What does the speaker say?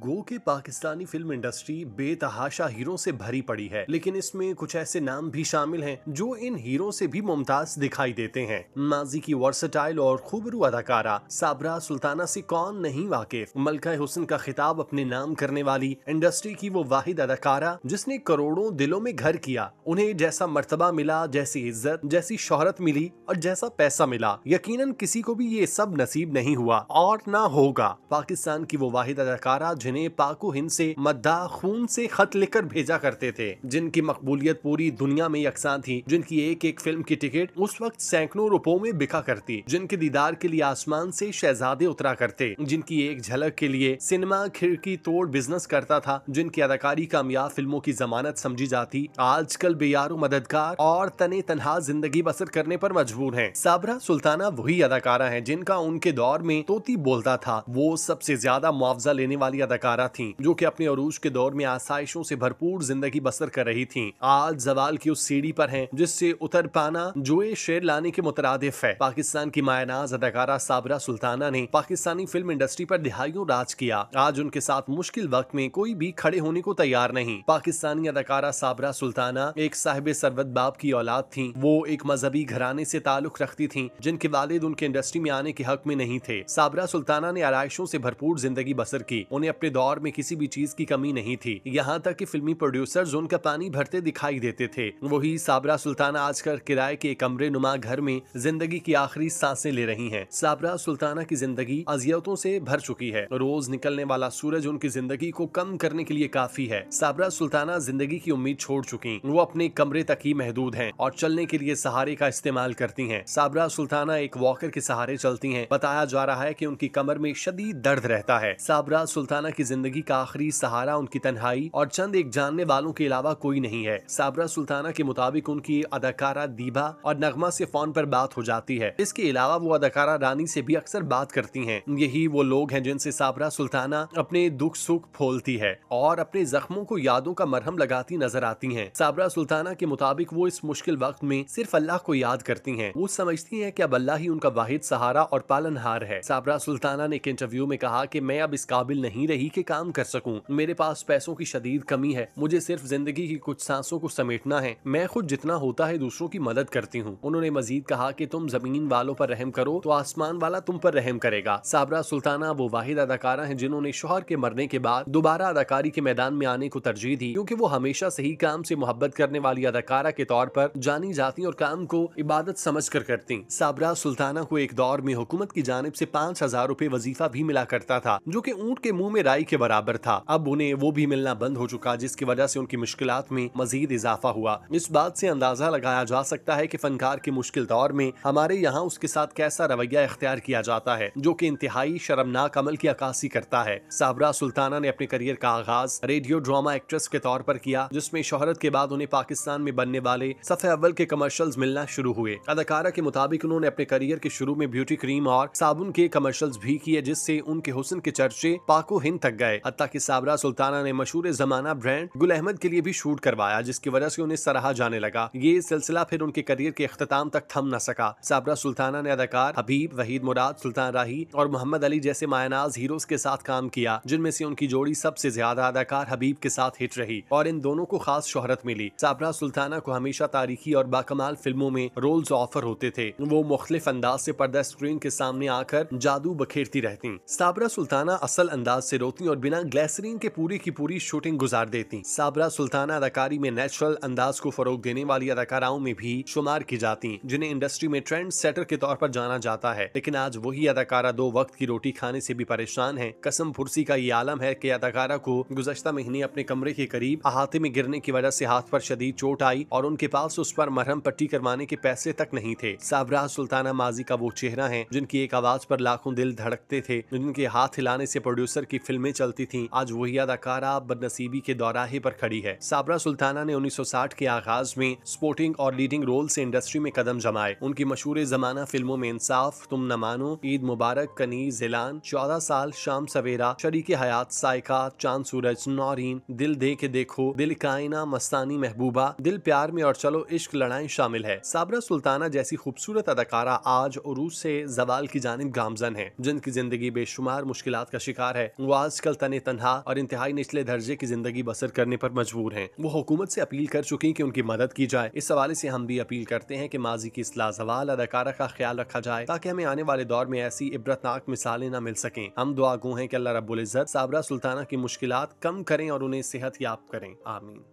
गो के Pakistani film industry बेतहाशा hero से भरी पड़ी है, लेकिन इसमें कुछ ऐसे नाम भी शामिल हैं जो इन हीरो से भी मुमताज दिखाई देते हैं। माजी की वर्सटाइल और खूबरू अदाकारा साबरा सुल्ताना से कौन नहीं वाकिफ। मलका हुस्न का खिताब अपने नाम करने वाली इंडस्ट्री की वो वाहिद अदाकारा जिसने करोड़ों दिलों में घर किया। उन्हें जैसा मर्तबा मिला, जैसी इज्जत, जैसी शोहरत मिली और जैसा पैसा मिला, यकीनन किसी को भी ये सब नसीब नहीं हुआ और ना होगा। पाकिस्तान की वो वाहिद अदाकारा जिन्हें पाको हिंद से मद्दा खून से खत लिखकर भेजा करते थे, जिनकी मकबूलियत पूरी दुनिया में यकसान थी, जिनकी एक एक फिल्म की टिकट उस वक्त सैकड़ों रुपयों में बिका करती, जिनके दीदार के लिए आसमान से शहजादे उतरा करते, जिनकी एक झलक के लिए सिनेमा खिड़की तोड़ बिजनेस करता था, जिनकी अदाकारी कामयाब फिल्मों की जमानत समझी जाती, आजकल बेयारो मददगार और तने तनहा जिंदगी बसर करने पर मजबूर हैं। साबरा सुल्ताना वही अदाकारा हैं जिनका उनके दौर में तोती बोलता था। वो सबसे ज्यादा मुआवजा लेने वाली अदाकारा थीं, जो कि अपने अरूज के दौर में आसाइशों से भरपूर जिंदगी बसर कर रही थीं। आज जवाल की उस सीढ़ी पर हैं जिससे उतर पाना जोए शेर लाने के मुतरादिफ है। पाकिस्तान की मायनाज अदाकारा साबरा सुल्ताना ने पाकिस्तानी फिल्म इंडस्ट्री पर दिहाइयों राज किया। आज उनके साथ मुश्किल वक्त में कोई भी खड़े होने को तैयार नहीं। पाकिस्तानी अदाकारा साबरा सुल्ताना एक साहिब सरवत बाप की औलाद थी। वो एक मजहबी घराने से ताल्लुक रखती थी, जिनके वालिद उनके इंडस्ट्री में आने के हक में नहीं थे। साबरा सुल्ताना ने आराइशों से भरपूर जिंदगी बसर की। उन्हें अपने दौर में किसी भी चीज की कमी नहीं थी, यहाँ तक कि फिल्मी प्रोड्यूसर्स उनका पानी भरते दिखाई देते थे। वही साबरा सुल्ताना आजकल किराए के कमरे नुमा घर में जिंदगी की आखिरी सांसें ले रही हैं। साबरा सुल्ताना की जिंदगी अजियतों से भर चुकी है। रोज निकलने वाला सूरज उनकी जिंदगी को कम करने के लिए काफी है। साबरा सुल्ताना जिंदगी की उम्मीद छोड़ चुकी, वो अपने कमरे तक ही महदूद हैं और चलने के लिए सहारे का इस्तेमाल करती हैं। साबरा सुल्ताना एक वॉकर के सहारे चलती हैं। बताया जा रहा है कि उनकी कमर में शदीद दर्द रहता है। साबरा सुल्ताना की जिंदगी का आखिरी सहारा उनकी तन्हाई और चंद एक जानने वालों के अलावा कोई नहीं है। साबरा सुल्ताना के मुताबिक उनकी अदाकारा दीबा और नगमा से फोन पर बात हो जाती है। इसके अलावा वो अदाकारा रानी से भी अक्सर बात करती हैं। यही वो लोग हैं जिनसे साबरा सुल्ताना अपने दुख सुख फोलती है और अपने जख्मों को यादों का मरहम लगाती नजर आती हैं। साबरा सुल्ताना के मुताबिक वो इस मुश्किल वक्त में सिर्फ अल्लाह को याद करती हैं। वो समझती हैं कि अब अल्लाह ही उनका वाहिद सहारा और पालनहार है। साबरा सुल्ताना ने एक इंटरव्यू में कहा कि मैं अब इस काबिल नहीं रही कि काम कर सकूं। मेरे पास पैसों की शदीद कमी है। मुझे सिर्फ जिंदगी की कुछ सांसों को समेटना है। मैं खुद जितना होता है दूसरों की मदद करती हूँ। उन्होंने मजीद कहा कि तुम जमीन वालों पर रहम करो तो आसमान वाला तुम पर रहम करेगा। साबरा सुल्ताना वो वाहिद अदाकारा है जिन्होंने शौहर के मरने के बाद दोबारा अदाकारी के मैदान में आने को तरजीह दी, क्योंकि वो हमेशा सही काम से मोहब्बत करने वाली अदाकारा के तौर पर जानी जाती और काम को इबादत समझ कर करती। साबरा सुल्ताना को एक दौर में हुकूमत की जानिब से 5,000 रुपए वजीफा भी मिला करता था, जो कि ऊंट के मुंह में राई के बराबर था। अब उन्हें वो भी मिलना बंद हो चुका, जिसकी वजह से उनकी मुश्किलात में मजीद इजाफा हुआ। इस बात से अंदाजा लगाया जा सकता है कि फनकार के मुश्किल दौर में हमारे यहाँ उसके साथ कैसा रवैया इख्तियार किया जाता है, जो कि इंतहाई शर्मनाक अमल की अक्कासी करता है। साबरा सुल्ताना ने अपने करियर का आगाज रेडियो ड्रामा एक्ट्रेस के तौर पर किया, जिसमें शोहरत के बाद उन्हें पाकिस्तान में बनने वाले सफ़े अव्वल के कमर्शियल्स मिलना शुरू हुए। अदाकारा के मुताबिक उन्होंने अपने करियर के शुरू में ब्यूटी क्रीम और साबुन के कमर्शियल्स भी किए, जिससे उनके हुस्न के चर्चे पाको हिंद तक गए। हत्ता कि साबरा सुल्ताना ने मशहूर जमाना ब्रांड गुल अहमद के लिए भी शूट करवाया, जिसकी वजह से उन्हें सराहा जाने लगा। ये सिलसिला फिर उनके करियर के इख्तिताम तक थम न सका। साबरा सुल्ताना ने अदाकार हबीब, वहीद मुराद, सुल्तान राही और मोहम्मद अली जैसे मायनाज हीरोज के साथ काम किया, जिनमें से उनकी जोड़ी सबसे ज्यादा अदाकार हबीब के साथ हिट रही और इन दोनों को खास शोहरत मिली। साबरा सुल्ताना को हमेशा तारीखी और बाकमाल फिल्मों में रोल्स ऑफर होते थे। वो मुख्तलिफ अंदाज से पर्दा स्क्रीन के सामने आकर जादू बखेरती रहती। साबरा सुल्ताना असल अंदाज से रोती और बिना ग्लिसरीन के पूरी की पूरी शूटिंग गुजार देती। साबरा सुल्ताना अदाकारी में नेचुरल अंदाज को फरोग देने वाली अदाकाराओं में भी शुमार की जाती, जिन्हें इंडस्ट्री में ट्रेंड सेटर के तौर पर जाना जाता है। लेकिन आज वही अदाकारा 2 वक्त की रोटी खाने से भी परेशान है। कसम फुर्सी का ये आलम है कि अदाकारा को गुज़श्ता महीने अपने कमरे के करीब अहाते में गिरने की वजह से हाथ पर शदीद चोट आई और उनके पास उस पर मरहम पट्टी करवाने के पैसे तक नहीं थे। साबरा सुल्ताना माजी का वो चेहरा है जिनकी एक आवाज पर लाखों दिल धड़कते थे, जिनके हाथ हिलाने से प्रोड्यूसर की फिल्में चलती थीं। आज वही अदाकारा बदनसीबी के दौराहे पर खड़ी है। साबरा सुल्ताना ने 1960 के आगाज में स्पोर्टिंग और लीडिंग रोल से इंडस्ट्री में कदम जमाए। उनकी मशहूर जमाना फिल्मों में इंसाफ, तुम न मानो, ईद मुबारक, कनीज, जिलान, 14 साल, शाम सवेरा, शरीके हयात, साइका, चांद सूरज, नौरीन, दिल दे के देखो, दिल कायना, मस्तानी महबूबा, दिल प्यार में और चलो इश्क लड़ाई शामिल है। साबरा सुल्ताना जैसी खूबसूरत अदाकारा आज उरूज से जवाल की जानिब गामजन है, जिनकी जिंदगी बेशुमार मुश्किलात का शिकार है। वो आज आजकल तने तनहा और इंतहाई निचले दर्जे की जिंदगी बसर करने पर मजबूर हैं। वो हुकूमत से अपील कर चुकी कि उनकी मदद की जाए। इस हवाले से हम भी अपील करते हैं कि माजी की इस लाजवाल अदाकारा का ख्याल रखा जाए ताकि हमें आने वाले दौर में ऐसी इबरतनाक मिसालें न मिल सकें। हम दुआ गो हैं कि अल्लाह रब्बुल इज्जत साबरा सुल्ताना की मुश्किलात कम करें और उन्हें सेहत याब करें। आमीन।